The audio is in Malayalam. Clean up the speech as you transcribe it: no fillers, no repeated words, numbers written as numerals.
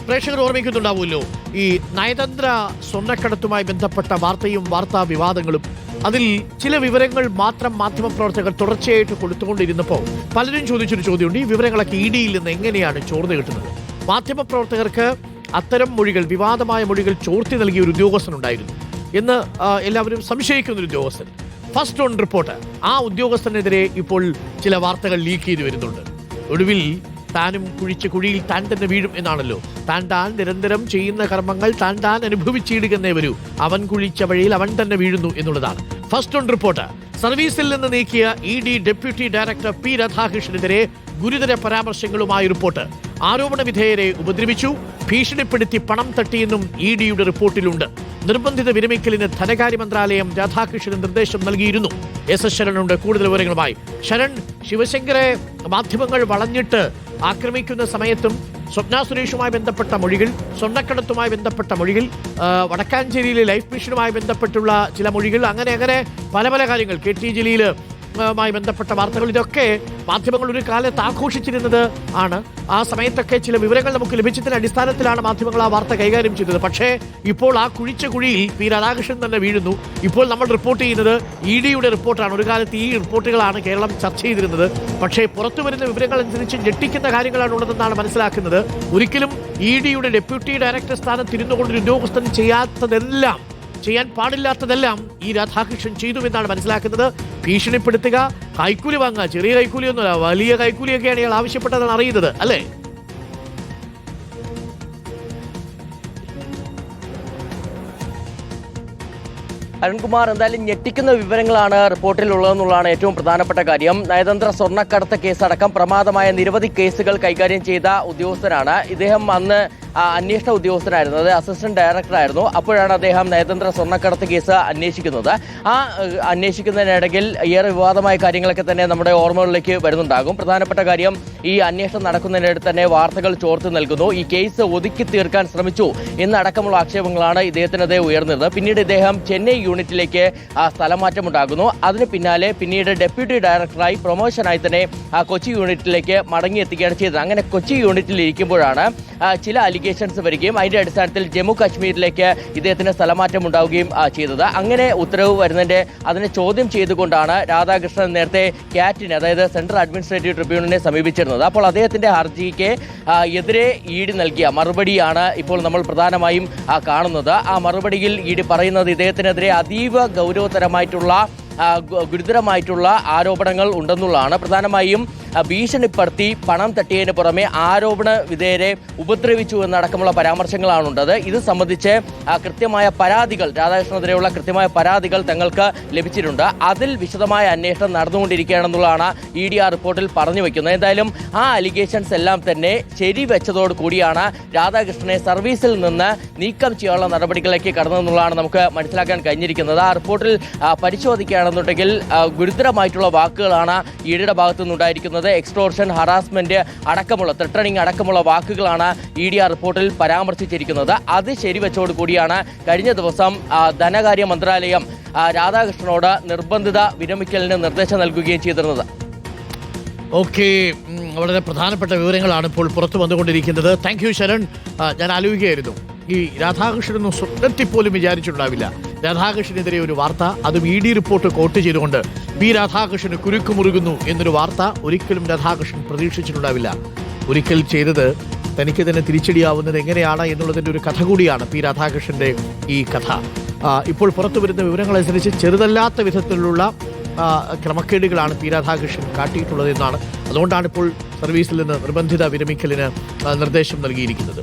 പ്രേക്ഷകർ ഓർമ്മിക്കുന്നുണ്ടാവുമല്ലോ ഈ നയതന്ത്ര സ്വർണ്ണക്കടത്തുമായി ബന്ധപ്പെട്ട വാർത്തയും വാർത്താ വിവാദങ്ങളും. അതിൽ ചില വിവരങ്ങൾ മാത്രം മാധ്യമപ്രവർത്തകർ തുടർച്ചയായിട്ട് കൊടുത്തുകൊണ്ടിരുന്നപ്പോൾ പലരും ചോദിച്ചൊരു ചോദ്യമുണ്ട്, ഈ വിവരങ്ങളൊക്കെ ഇഡിയിൽ നിന്ന് എങ്ങനെയാണ് ചോർന്നു കിട്ടുന്നത്? മാധ്യമപ്രവർത്തകർക്ക് അത്തരം മൊഴികൾ, വിവാദമായ മൊഴികൾ ചോർത്തി നൽകിയ ഒരു ഉദ്യോഗസ്ഥനുണ്ടായിരുന്നു എന്ന് എല്ലാവരും സംശയിക്കുന്നൊരു ഉദ്യോഗസ്ഥൻ. ഫസ്റ്റ് ഓൺ റിപ്പോർട്ട്, ആ ഉദ്യോഗസ്ഥനെതിരെ ഇപ്പോൾ ചില വാർത്തകൾ ലീക്ക് ചെയ്തു വരുന്നുണ്ട്. ഒടുവിൽ താനും കുഴിച്ച കുഴിയിൽ താൻ തന്നെ വീഴും എന്നാണല്ലോ. താൻ നിരന്തരം ചെയ്യുന്ന കർമ്മങ്ങൾ താൻ അനുഭവിച്ചിടുകന്നേ വരൂ. അവൻ കുഴിച്ച വഴിയിൽ അവൻ തന്നെ വീഴുന്നു എന്നുള്ളതാണ് ഫസ്റ്റ് ഓൺ റിപ്പോർട്ട്. സർവീസിൽ നിന്ന് നീക്കിയ ഇഡി ഡെപ്യൂട്ടി ഡയറക്ടർ പി രാധാകൃഷ്ണനെതിരെ ഗുരുതര പരാമർശങ്ങളുമായി റിപ്പോർട്ട്. ആരോപണ വിധേയരെ ഉപദ്രവിച്ചു, ഭീഷണിപ്പെടുത്തി പണം തട്ടിയെന്നും ഇഡിയുടെ റിപ്പോർട്ടിലുണ്ട്. നിർബന്ധിത വിരമിക്കലിന് ധനകാര്യ മന്ത്രാലയം രാധാകൃഷ്ണന് നിർദ്ദേശം നൽകിയിരുന്നു. എസ് ശരണുണ്ട് കൂടുതൽ വിവരങ്ങളുമായി. ശരൺ, ശിവശങ്കരെ മാധ്യമങ്ങൾ വളഞ്ഞിട്ട് ആക്രമിക്കുന്ന സമയത്തും സ്വപ്ന സുരേഷുമായി ബന്ധപ്പെട്ട മൊഴികൾ, സ്വർണ്ണക്കടത്തുമായി ബന്ധപ്പെട്ട മൊഴികൾ, വടക്കാഞ്ചേരിയിലെ ലൈഫ് മിഷനുമായി ബന്ധപ്പെട്ടുള്ള ചില മൊഴികൾ, അങ്ങനെ പല കാര്യങ്ങൾ, കെ ടി ജലീൽ മായി ബന്ധപ്പെട്ട വാർത്തകൾ, ഇതൊക്കെ മാധ്യമങ്ങൾ ഒരു കാലത്ത് ആഘോഷിച്ചിരുന്നത് ആണ്. ആ സമയത്തൊക്കെ ചില വിവരങ്ങൾ നമുക്ക് ലഭിച്ചതിന്റെ അടിസ്ഥാനത്തിലാണ് മാധ്യമങ്ങൾ ആ വാർത്ത കൈകാര്യം ചെയ്തത്. പക്ഷേ ഇപ്പോൾ ആ കുഴിച്ച കുഴിയിൽ പി രാധാകൃഷ്ണൻ തന്നെ വീഴുന്നു. ഇപ്പോൾ നമ്മൾ റിപ്പോർട്ട് ചെയ്യുന്നത് ഇഡിയുടെ റിപ്പോർട്ടാണ്. ഒരു കാലത്ത് ഈ റിപ്പോർട്ടുകളാണ് കേരളം ചർച്ച ചെയ്തിരുന്നത്. പക്ഷേ പുറത്തു വരുന്ന വിവരങ്ങൾ അനുസരിച്ച് ഞെട്ടിക്കുന്ന കാര്യങ്ങളാണ് ഉള്ളതെന്നാണ് മനസ്സിലാക്കുന്നത്. ഒരിക്കലും ഇഡിയുടെ ഡെപ്യൂട്ടി ഡയറക്ടർ സ്ഥാനത്തിരുന്നു കൊണ്ടൊരു ഉദ്യോഗസ്ഥൻ ചെയ്യാൻ പാടില്ലാത്തതെല്ലാം ഈ രാധാകൃഷ്ണൻ ചെയ്തു എന്നാണ് മനസ്സിലാക്കുന്നത്. ഭീഷണിപ്പെടുത്തുക, കൈക്കൂലി വാങ്ങുക, ചെറിയ കൈക്കൂലിയൊന്നുമല്ല, വലിയ കൈക്കൂലിയൊക്കെയാണ് ഇയാൾ ആവശ്യപ്പെട്ടതെന്ന് അറിയുന്നത് അല്ലേ? അരുൺകുമാർ, എന്തായാലും ഞെട്ടിക്കുന്ന വിവരങ്ങളാണ് റിപ്പോർട്ടിലുള്ളതെന്നുള്ളതാണ് ഏറ്റവും പ്രധാനപ്പെട്ട കാര്യം. നയതന്ത്ര സ്വർണ്ണക്കടത്ത് കേസടക്കം പ്രമാദമായ നിരവധി കേസുകൾ കൈകാര്യം ചെയ്ത ഉദ്യോഗസ്ഥനാണ് ഇദ്ദേഹം. അന്ന് അന്വേഷണ ഉദ്യോഗസ്ഥനായിരുന്നത് അസിസ്റ്റന്റ് ഡയറക്ടറായിരുന്നു. അപ്പോഴാണ് അദ്ദേഹം നയതന്ത്ര സ്വർണ്ണക്കടത്ത് കേസ് അന്വേഷിക്കുന്നത്. ആ അന്വേഷിക്കുന്നതിനിടയിൽ ഏറെ വിവാദമായ കാര്യങ്ങളൊക്കെ തന്നെ നമ്മുടെ ഓർമ്മകളിലേക്ക് വരുന്നുണ്ടാകും. പ്രധാനപ്പെട്ട കാര്യം, ഈ അന്വേഷണം നടക്കുന്നതിനിടയിൽ തന്നെ വാർത്തകൾ ചോർത്ത് നൽകുന്നു, ഈ കേസ് ഒതുക്കി തീർക്കാൻ ശ്രമിച്ചു എന്നടക്കമുള്ള ആക്ഷേപങ്ങളാണ് ഇദ്ദേഹത്തിനെതിരെ ഉയർന്നത്. പിന്നീട് ഇദ്ദേഹം ചെന്നൈ യൂണിറ്റിലേക്ക് സ്ഥലമാറ്റമുണ്ടാകുന്നു. അതിന് പിന്നാലെ പിന്നീട് ഡെപ്യൂട്ടി ഡയറക്ടറായി പ്രൊമോഷനായി തന്നെ കൊച്ചി യൂണിറ്റിലേക്ക് മടങ്ങിയെത്തുകയാണ് ചെയ്തത്. അങ്ങനെ കൊച്ചി യൂണിറ്റിൽ ഇരിക്കുമ്പോഴാണ് ചില അലിഗേഷൻസ് വരികയും അതിന്റെ അടിസ്ഥാനത്തിൽ ജമ്മു കാശ്മീരിലേക്ക് ഇദ്ദേഹത്തിന് സ്ഥലമാറ്റം ഉണ്ടാവുകയും ചെയ്തത്. അങ്ങനെ ഉത്തരവ് വരുന്നതിന്റെ അതിനെ ചോദ്യം ചെയ്തുകൊണ്ടാണ് രാധാകൃഷ്ണൻ നേരത്തെ ക്യാറ്റിനെ, അതായത് സെൻട്രൽ അഡ്മിനിസ്ട്രേറ്റീവ് ട്രിബ്യൂണലിനെ സമീപിച്ചിരുന്നത്. അപ്പോൾ അദ്ദേഹത്തിന്റെ ഹർജിക്ക് എതിരെ ഇഡി നൽകിയ മറുപടിയാണ് ഇപ്പോൾ നമ്മൾ പ്രധാനമായും കാണുന്നത്. ആ മറുപടിയിൽ ഇഡി പറയുന്നത് ഇദ്ദേഹത്തിനെതിരെ അതീവ ഗുരുതരമായിട്ടുള്ള ആരോപണങ്ങൾ ഉണ്ടെന്നുള്ളതാണ്. പ്രധാനമായും ഭീഷണിപ്പെടുത്തി പണം തട്ടിയതിന് പുറമെ ആരോപണ വിധേയരെ ഉപദ്രവിച്ചു എന്നടക്കമുള്ള പരാമർശങ്ങളാണുണ്ടത്. ഇത് സംബന്ധിച്ച് കൃത്യമായ പരാതികൾ, രാധാകൃഷ്ണനെതിരെയുള്ള കൃത്യമായ പരാതികൾ തങ്ങൾക്ക് ലഭിച്ചിട്ടുണ്ട്. അതിൽ വിശദമായ അന്വേഷണം നടന്നുകൊണ്ടിരിക്കുകയാണെന്നുള്ളതാണ് ഇഡി ആ റിപ്പോർട്ടിൽ പറഞ്ഞു വയ്ക്കുന്നത്. എന്തായാലും ആ അലിഗേഷൻസ് എല്ലാം തന്നെ ശരിവെച്ചതോടു കൂടിയാണ് രാധാകൃഷ്ണനെ സർവീസിൽ നിന്ന് നീക്കം ചെയ്യാനുള്ള നടപടികളിലേക്ക് കടന്നതെന്നുള്ളതാണ് നമുക്ക് മനസ്സിലാക്കാൻ കഴിഞ്ഞിരിക്കുന്നത്. ആ റിപ്പോർട്ടിൽ പരിശോധിക്കുകയാണെന്നുണ്ടെങ്കിൽ ഗുരുതരമായിട്ടുള്ള വാക്കുകളാണ് ഇഡിയുടെ ഭാഗത്തു നിന്നുണ്ടായിരിക്കുന്നത്. എക്സ്റ്റോർഷൻ, ഹറാസ്മെന്റ് അടക്കമുള്ള, ത്രെട്ടണിംഗ് അടക്കമുള്ള വാക്കുകളാണ് ഇഡി ആ റിപ്പോർട്ടിൽ പരാമർശിച്ചിരിക്കുന്നത്. അത് ശരിവെച്ചോടുകൂടിയാണ് കഴിഞ്ഞ ദിവസം ധനകാര്യ മന്ത്രാലയം രാധാകൃഷ്ണനോട് നിർബന്ധിത വിരമിക്കലിന് നിർദ്ദേശം നൽകുകയും ചെയ്തിരുന്നത്. ഓക്കെ, വളരെ പ്രധാനപ്പെട്ട വിവരങ്ങളാണ് ഇപ്പോൾ പുറത്തു വന്നുകൊണ്ടിരിക്കുന്നത്. Thank you Sharan. ഞാൻ ആലോചിക്കുകയായിരുന്നു, ഈ രാധാകൃഷ്ണനൊന്നും സ്വപ്നത്തിൽ പോലും വിചാരിച്ചിട്ടുണ്ടാവില്ല രാധാകൃഷ്ണനെതിരെ ഒരു വാർത്ത, അതും ഇഡി റിപ്പോർട്ട് കോട്ട് ചെയ്തുകൊണ്ട് പി രാധാകൃഷ്ണന് കുരുക്കുമുറുകുന്നു എന്നൊരു വാർത്ത ഒരിക്കലും രാധാകൃഷ്ണൻ പ്രതീക്ഷിച്ചിട്ടുണ്ടാവില്ല. ഒരിക്കൽ ചെയ്തത് തനിക്ക് തന്നെ തിരിച്ചടിയാവുന്നത് എങ്ങനെയാണ് എന്നുള്ളതിൻ്റെ ഒരു കഥ കൂടിയാണ് പി രാധാകൃഷ്ണൻ്റെ ഈ കഥ. ഇപ്പോൾ പുറത്തു വരുന്ന വിവരങ്ങളനുസരിച്ച് ചെറുതല്ലാത്ത വിധത്തിലുള്ള ക്രമക്കേടുകളാണ് പി രാധാകൃഷ്ണൻ കാട്ടിയിട്ടുള്ളത് എന്നാണ്. അതുകൊണ്ടാണ് ഇപ്പോൾ സർവീസിൽ നിന്ന് നിർബന്ധിത വിരമിക്കലിന് നിർദ്ദേശം നൽകിയിരിക്കുന്നത്.